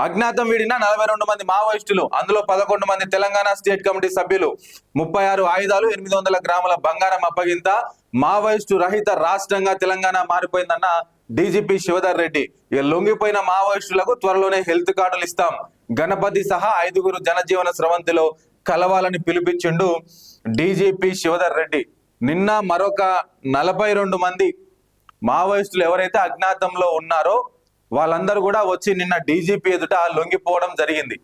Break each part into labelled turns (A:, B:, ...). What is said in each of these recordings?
A: అజ్ఞాతం వీడిన 42 మంది మావోయిస్టులు, అందులో 11 మంది తెలంగాణ స్టేట్ కమిటీ సభ్యులు, 36 ఆయుధాలు, 800 గ్రాముల బంగారం అప్పగింత. మావోయిస్టు రహిత రాష్ట్రంగా తెలంగాణ మారిపోయిందన్న డీజీపీ శివధర్ రెడ్డి. ఇక లొంగిపోయిన మావోయిస్టులకు త్వరలోనే హెల్త్ కార్డులు ఇస్తాం. గణపతి సహా 5గురు జనజీవన స్రవంతిలో కలవాలని పిలిపించిండు డీజీపీ శివధర్ రెడ్డి. నిన్న మరొక 42 మంది మావోయిస్టులు ఎవరైతే అజ్ఞాతంలో ఉన్నారో వాళ్ళందరూ కూడా వచ్చి నిన్న డీజీపీ ఎదుట లొంగిపోవడం జరిగింది.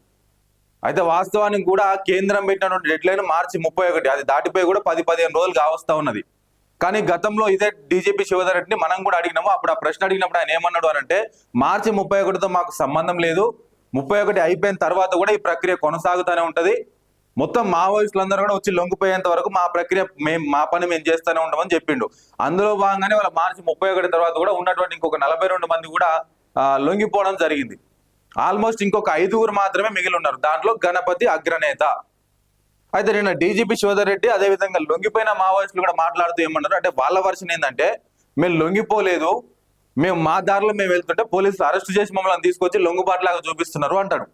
A: అయితే వాస్తవానికి కూడా కేంద్రం పెట్టినటువంటి డెడ్లైన్ మార్చి 31, అది దాటిపోయి కూడా 10-15 రోజులు కావస్తా ఉన్నది. కానీ గతంలో ఇదే డీజీపీ శివధర్ రెడ్డిని మనం కూడా అడిగినాము. అప్పుడు ఆ ప్రశ్న అడిగినప్పుడు ఆయన ఏమన్నాడు అని అంటే, మార్చి 31తో మాకు సంబంధం లేదు, 31 అయిపోయిన తర్వాత కూడా ఈ ప్రక్రియ కొనసాగుతూనే ఉంటది, మొత్తం మావోయిస్టులందరూ కూడా వచ్చి లొంగిపోయేంత వరకు మా ప్రక్రియ మా పని మేము చేస్తూనే ఉంటామని చెప్పిండు. అందులో భాగంగానే వాళ్ళ మార్చి 31 తర్వాత కూడా ఉన్నటువంటి ఇంకొక 42 మంది కూడా లొంగిపోవడం జరిగింది. ఆల్మోస్ట్ ఇంకొక 5గురు మాత్రమే మిగిలి ఉన్నారు, దాంట్లో గణపతి అగ్రనేత. అయితే నిన్న డీజీపీ శివధర్ రెడ్డి అదేవిధంగా లొంగిపోయిన మావోయిస్టులు కూడా మాట్లాడుతూ ఏమన్నారు అంటే, వాళ్ళ వర్షన్ ఏంటంటే, మేము లొంగిపోలేదు, మేము మా దారిలో మేము వెళ్తుంటే పోలీసులు అరెస్ట్ చేసి మమ్మల్ని తీసుకొచ్చి లొంగుబాటులాగా చూపిస్తున్నారు అంటాడు.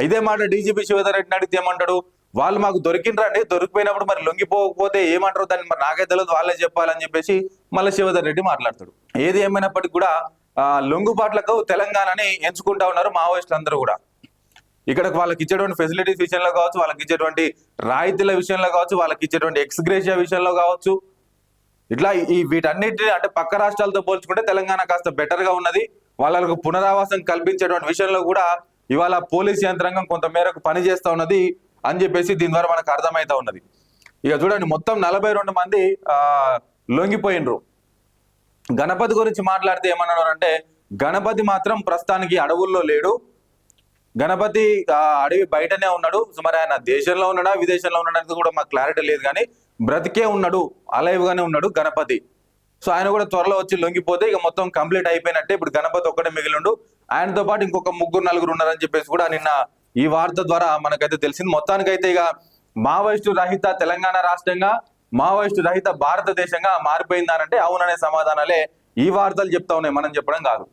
A: ఇదే మాట డీజీపీ శివధర్ రెడ్డిని అడిగితే ఏమంటాడు, వాళ్ళు మాకు దొరికినరండి, దొరికిపోయినప్పుడు మరి లొంగిపోకపోతే ఏమంటారు, దాన్ని మరి నాకే తెలియదు, వాళ్ళే చెప్పాలని చెప్పేసి మళ్ళీ శివధర్ రెడ్డి మాట్లాడతాడు. ఏది ఏమైనప్పటికీ కూడా లొంగుబాట్లకు తెలంగాణని ఎంచుకుంటా ఉన్నారు మావోయిస్టులు అందరూ కూడా. ఇక్కడ వాళ్ళకి ఇచ్చేటువంటి ఫెసిలిటీస్ విషయంలో కావచ్చు, వాళ్ళకి ఇచ్చేటువంటి రాయితీల విషయంలో కావచ్చు, వాళ్ళకి ఇచ్చేటువంటి ఎక్స్గ్రేషియా విషయంలో కావచ్చు, ఇట్లా వీటన్నిటిని అంటే పక్క రాష్ట్రాలతో పోల్చుకుంటే తెలంగాణ కాస్త బెటర్ గా ఉన్నది. వాళ్ళకు పునరావాసం కల్పించేటువంటి విషయంలో కూడా ఇవాళ పోలీస్ యంత్రాంగం కొంత మేరకు పనిచేస్తా ఉన్నది అని చెప్పేసి దీని ద్వారా మనకు అర్థమవుతా ఉన్నది. ఇక చూడండి, మొత్తం 42 మంది లొంగిపోయినరు. గణపతి గురించి మాట్లాడితే ఏమన్నారు అంటే, గణపతి మాత్రం ప్రస్తుతానికి అడవుల్లో లేడు, గణపతి అడవి బయటనే ఉన్నాడు. మరి ఆయన దేశంలో ఉన్నాడా విదేశంలో ఉన్నాడనేది కూడా మాకు క్లారిటీ లేదు, కానీ బ్రతికే ఉన్నాడు, అలైవ్ గానే ఉన్నాడు గణపతి. సో ఆయన కూడా త్వరలో వచ్చి లొంగిపోతే ఇక మొత్తం కంప్లీట్ అయిపోయినట్టే. ఇప్పుడు గణపతి ఒక్కడే మిగిలిండు, ఆయనతో పాటు ఇంకొక 3-4 ఉన్నారని చెప్పేసి కూడా నిన్న ఈ వార్త ద్వారా మనకైతే తెలిసింది. మొత్తానికైతే ఇక మావోయిస్టు రహిత తెలంగాణ రాష్ట్రంగా, మావోయిస్టు రహిత భారతదేశంగా మారిపోయిందానంటే అవుననే సమాధానాలే ఈ వార్తలు చెప్తా ఉన్నాయి, మనం చెప్పడం కాదు.